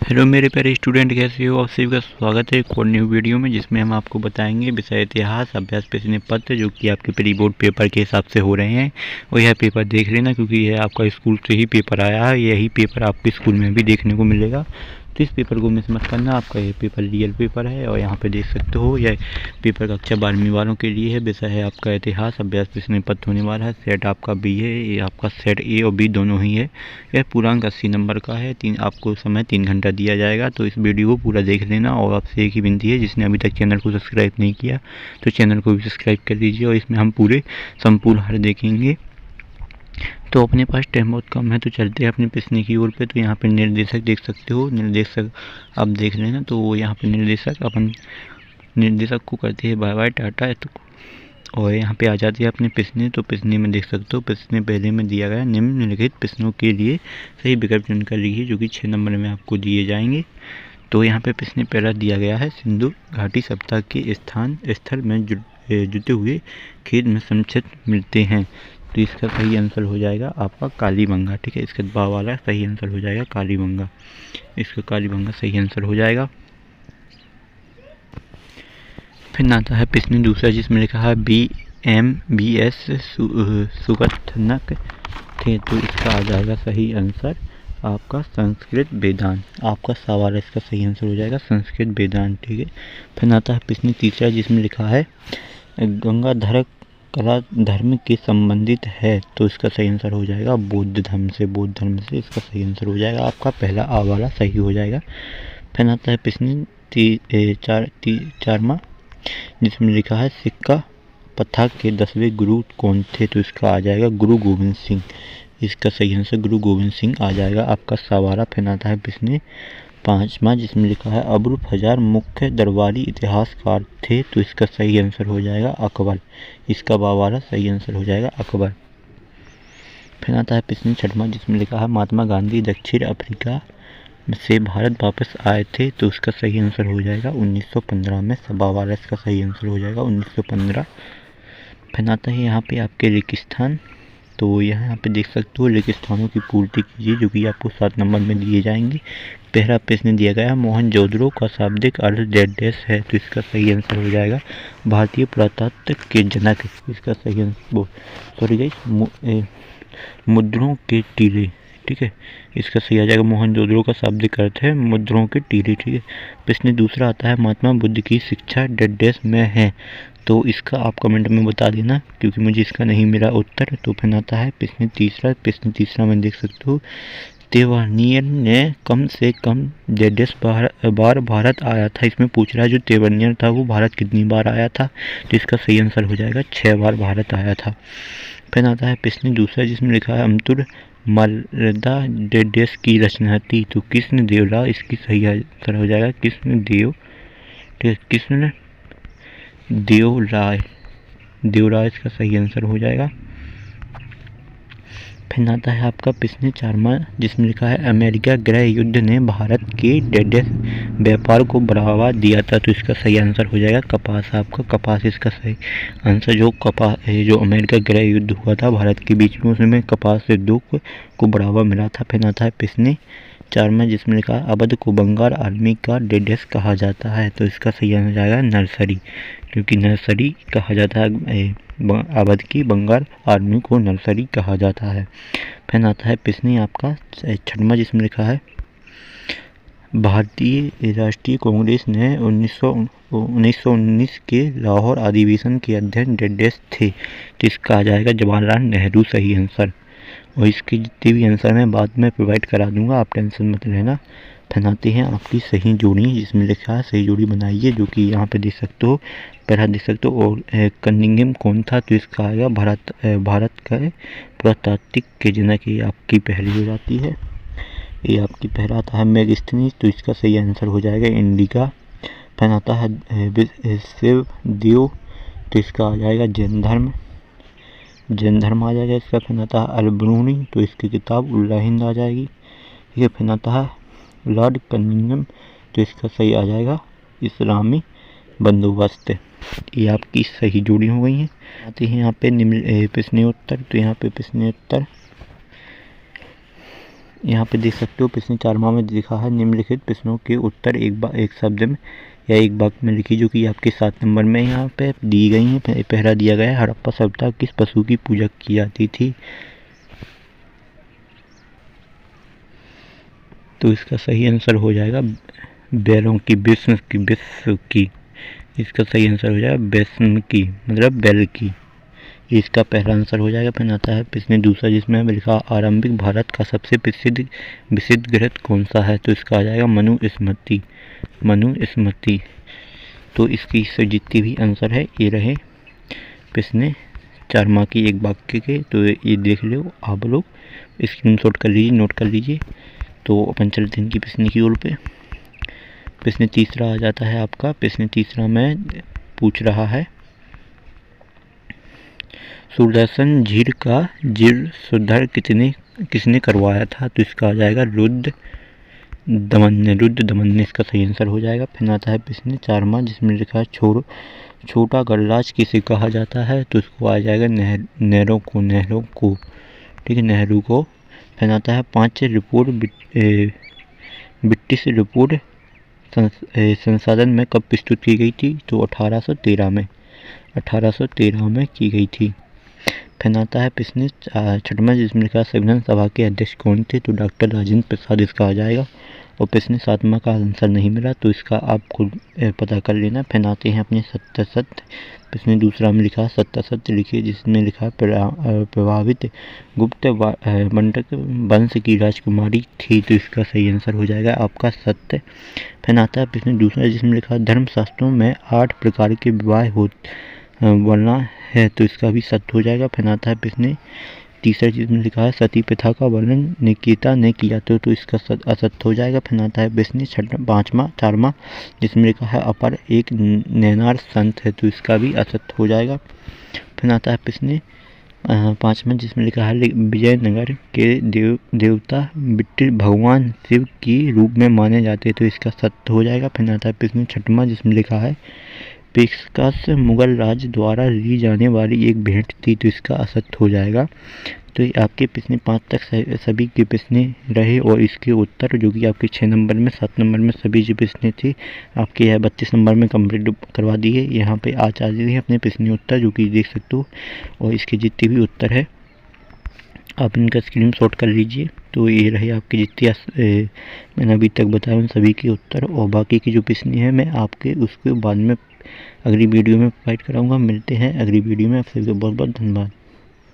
Hello मेरे प्यारे student, कैसे हो? आप सभी का स्वागत है एक और न्यू वीडियो में, जिसमें हम आपको बताएंगे विषय इतिहास अभ्यास प्रश्न पत्र जो कि आपके प्री बोर्ड पेपर के हिसाब से हो रहे हैं। और यह पेपर देख लेना, क्योंकि यह आपका स्कूल से ही पेपर आया है। यही पेपर आपके स्कूल में भी देखने को मिलेगा, तो इस पेपर को मिस मत करना। आपका ये पेपर रियल पेपर है। और यहाँ पे देख सकते हो, यह पेपर कक्षा 12वीं वालों के लिए है। विषय है आपका इतिहास अभ्यास प्रश्न पत्र होने वाला है। सेट आपका बी है, ये आपका सेट ए और बी दोनों ही है। यह पूर्णांक 80 नंबर का है। आपको समय 3 घंटा दिया जाएगा, तो इस वीडियो को पूरा देख लेना। और आपसे एक ही विनती है, जिसने अभी तक चैनल को सब्सक्राइब नहीं किया तो चैनल को भी सब्सक्राइब कर लीजिए। और इसमें हम पूरे संपूर्ण हर देखेंगे। तो अपने पास टाइम बहुत कम है, तो चलते हैं अपने प्रश्न की ओर पे। तो यहाँ पे निर्देशक देख सकते हो, निर्देशक आप देख लेना। तो यहाँ पे निर्देशक को करते हैं बाय बाय टाटा। तो और यहाँ पे आ जाती है अपने प्रश्न। तो प्रश्न में देख सकते हो, प्रश्न पहले में दिया गया निम्नलिखित प्रश्नों के लिए सही विकल्प चुनकर लिखिए, जो कि 6 नंबर में आपको दिए जाएंगे। तो यहाँ पे प्रश्न पहला दिया गया है, सिंधु घाटी सप्ताह के स्थल में जुटे हुए खेत में समक्षेत मिलते हैं। तो इसका सही आंसर हो जाएगा आपका कालीबंगा। ठीक है, इसका बा वाला सही आंसर हो जाएगा कालीबंगा। इसका कालीबंगा सही आंसर हो जाएगा। फिर आता है प्रश्न दूसरा, जिसमें लिखा है BMBS सुगठनक थे। तो इसका आ जाएगा सही आंसर आपका संस्कृत वेदांत। आपका सवाल इसका सही आंसर हो जाएगा संस्कृत वेदांत। ठीक है, फिर आता है प्रश्न तीसरा, जिसमें लिखा है गंगाधर कला धर्म के संबंधित है। तो इसका सही आंसर हो जाएगा बौद्ध धर्म से। बौद्ध धर्म से इसका सही आंसर हो जाएगा आपका पहला आ वाला सही हो जाएगा। फिर आता है प्रश्न चारमा, जिसमें लिखा है सिक्का प्रथा के 10वें गुरु कौन थे। तो इसका आ जाएगा गुरु गोविंद सिंह। इसका सही आंसर गुरु गोविंद सिंह आ जाएगा आपका सवारा। फिर आता है प्रश्न पांचवा, जिसमें लिखा है अबू फजर मुख्य दरबारी इतिहासकार थे। तो इसका सही आंसर हो जाएगा अकबर। इसका वाला सही आंसर हो जाएगा अकबर। फिर आता है प्रश्न छठवां, जिसमें लिखा है महात्मा गांधी दक्षिण अफ्रीका से भारत वापस आए थे। तो उसका सही आंसर हो जाएगा 1915 में। सभा वाला इसका सही आंसर हो जाएगा 1915। फिर आता है यहाँ पे आपके रेगिस्तान। तो यहाँ पे देख सकते हो रेगिस्तानों की पूर्ति कीजिए, जो कि आपको 7 नंबर में दिए जाएंगे। पहला प्रश्न दिया गया मोहनजोदड़ो का शाब्दिक अर्थ डेश है। तो इसका सही आंसर हो जाएगा भारतीय पुरातत्व के जनक। इसका सही आंसर सॉरी गाइस मुद्राओं के टीले। ठीक है, इसका सही आ जाएगा मोहनजोदड़ो का शाब्दिक अर्थ है मुद्राओं के टीले। ठीक है, प्रश्न दूसरा आता है महात्मा बुद्ध की शिक्षा डेश में है। तो इसका आप कमेंट में बता देना, क्योंकि मुझे इसका नहीं मिला उत्तर। तो फिर आता है प्रश्न तीसरा में देख सकते हो तेवनियर ने कम से कम डेढ़ बार भारत आया था। इसमें पूछ रहा है जो तेवनियर था वो भारत कितनी बार आया था। तो इसका सही आंसर हो जाएगा 6 बार भारत आया था। फिर आता है प्रश्न दूसरा, जिसमें लिखा है अमतुर मर्दा डेश की रचना थी। तो कृष्ण देवराय इसकी सही आंसर हो जाएगा कृष्ण देवराय इसका सही आंसर हो जाएगा। फिर आता है आपका प्रश्न चारमा, जिसमें लिखा है अमेरिका गृह युद्ध ने भारत के डेश व्यापार को बढ़ावा दिया था। तो इसका सही आंसर हो जाएगा कपास। आपका कपास इसका सही आंसर। जो अमेरिका गृह युद्ध हुआ था भारत के बीच में, उसमें कपास उद्योग को बढ़ावा मिला था। फिर आता है प्रश्न चारमा, जिसमें लिखा है अवध को बंगाल आर्मी का डेश कहा जाता है। तो इसका सही आंसर जाएगा नर्सरी, क्योंकि नर्सरी कहा जाता है अवध की बंगाल आर्मी को नर्सरी कहा जाता है। फिर आता है प्रश्न आपका छठवां, जिसमें लिखा है भारतीय राष्ट्रीय कांग्रेस ने 1919 के लाहौर अधिवेशन के अध्यक्ष डेश थे। तो इसका आ जाएगा जवाहरलाल नेहरू सही आंसर। और इसके जितने भी आंसर मैं बाद में प्रोवाइड करा दूंगा, आप टेंशन मत लेना। फिर आते हैं आपकी सही जोड़ी, जिसमें लिखा है सही जोड़ी बनाइए, जो कि यहाँ पे देख सकते हो। पहला देख सकते हो और कनिंघम कौन था। तो इसका आएगा भारत का पुरातात्विक के जनक। ये आपकी पहली हो जाती है। ये आपकी पहला आता है मेगास्थनीज। तो इसका सही आंसर हो जाएगा इंडिका। फिर आता है शिव देव। तो इसका आ जाएगा जैन धर्म आ जाएगा इसका। फिर आता है अल-बरूनी। तो इसकी किताब उल हिंद आ जाएगी। ठीक है, फिर आता है लॉर्ड कनिंघम। तो इसका सही आ जाएगा इस्लामी बंदोबस्त। ये आपकी सही जोड़ी हो गई हैं। आते हैं यहाँ पे प्रश्नोत्तर। तो यहाँ पे प्रश्नोत्तर यहाँ पे देख सकते हो प्रश्न 4 में लिखा है निम्नलिखित प्रश्नों के उत्तर एक शब्द में या एक वाक्य में लिखी, जो कि आपके 7 नंबर में यहाँ पे दी गई हैं। पहला दिया गया है हड़प्पा सभ्यता किस पशु की पूजा की जाती थी, तो इसका सही आंसर हो जाएगा बैलों की, विष्णु की। इसका सही आंसर हो जाएगा विष्णु की, मतलब बैल की। इसका पहला आंसर हो जाएगा। फिर आता है प्रश्न दूसरा, जिसमें लिखा आरंभिक भारत का सबसे विशिष्ट ग्रंथ कौन सा है, तो इसका आ जाएगा मनुस्मृति। मनुस्मृति। तो इसकी जितनी भी आंसर है ये रहे प्रश्न 4 माह की एक वाक्य के। तो ये देख लो आप लोग, स्क्रीनशॉट कर लीजिए, नोट कर लीजिए। तो अपन चलते हैं इनकी प्रश्न की ओर पे। प्रश्न तीसरा आ जाता है आपका। प्रश्न तीसरा में पूछ रहा है सुदर्शन झील का जीर्णोद्धार किसने करवाया था, तो इसका आ जाएगा रुद्र दमन ने इसका सही आंसर हो जाएगा। फिर आता है प्रश्न 4 माह, जिसमें लिखा है छोटा गणराज किसे कहा जाता है, तो इसको आ जाएगा नहरों को, ठीक है, नेहरू को। फिर आता है 5 रिपोर्ट ब्रिटिश रिपोर्ट संशोधन में कब प्रस्तुत की गई थी, तो 1813 में की गई थी। फिर आता है प्रश्न 6वां, जिसमें लिखा संविधान सभा के अध्यक्ष कौन थे, तो डॉक्टर राजेंद्र प्रसाद इसका आ जाएगा। और प्रश्न 7वां का आंसर नहीं मिला, तो इसका आप खुद पता कर लेना। फिर आते हैं अपने सत्य सत्य। प्रश्न दूसरा में लिखा सत्य सत्य लिखिए, जिसमें लिखा प्रभावित गुप्त मंडक वंश की राजकुमारी थी, तो इसका सही आंसर हो जाएगा आपका सत्य। फिर आता है प्रश्न दूसरा, जिसमें लिखा धर्मशास्त्रों में 8 प्रकार के विवाह वर्णना है, तो इसका भी सत्य हो जाएगा। फिर आता है प्रश्न तीसरा, जिसमें लिखा है सती प्रथा का वर्णन निकिता ने किया, तो इसका असत्य हो जाएगा। फिर आता है प्रश्न 4वां, जिसमें लिखा है अपर एक नैनार संत है, तो इसका भी असत्य हो जाएगा। फिर आता है प्रश्न 5वां, जिसमें लिखा है विजयनगर के देवता विट्ठल भगवान शिव की रूप में माने जाते हैं, तो इसका सत्य हो जाएगा। फिर आता है प्रश्न 6वां, जिसमें लिखा है पेशकश मुगल राज द्वारा ली जाने वाली एक भेंट थी, तो इसका असत्य हो जाएगा। तो ये आपके प्रश्न 5 तक सभी के प्रश्न रहे, और इसके उत्तर जो कि आपके 6 नंबर में 7 नंबर में सभी जो प्रश्न थे आपके यह 32 नंबर में कंप्लीट करवा दिए। यहाँ पे आज आ जाइए अपने प्रश्न उत्तर, जो कि देख सकते हो, और इसके जितने भी उत्तर है आप इनका स्क्रीनशॉट कर लीजिए। तो ये रहे आपके जितने मैंने अभी तक बताया उन सभी के उत्तर, और बाकी की जो प्रश्न है मैं आपके उसके बाद में अगली वीडियो में प्रोवाइड कराऊंगा। मिलते हैं अगली वीडियो में, आप सभी को बहुत बहुत धन्यवाद।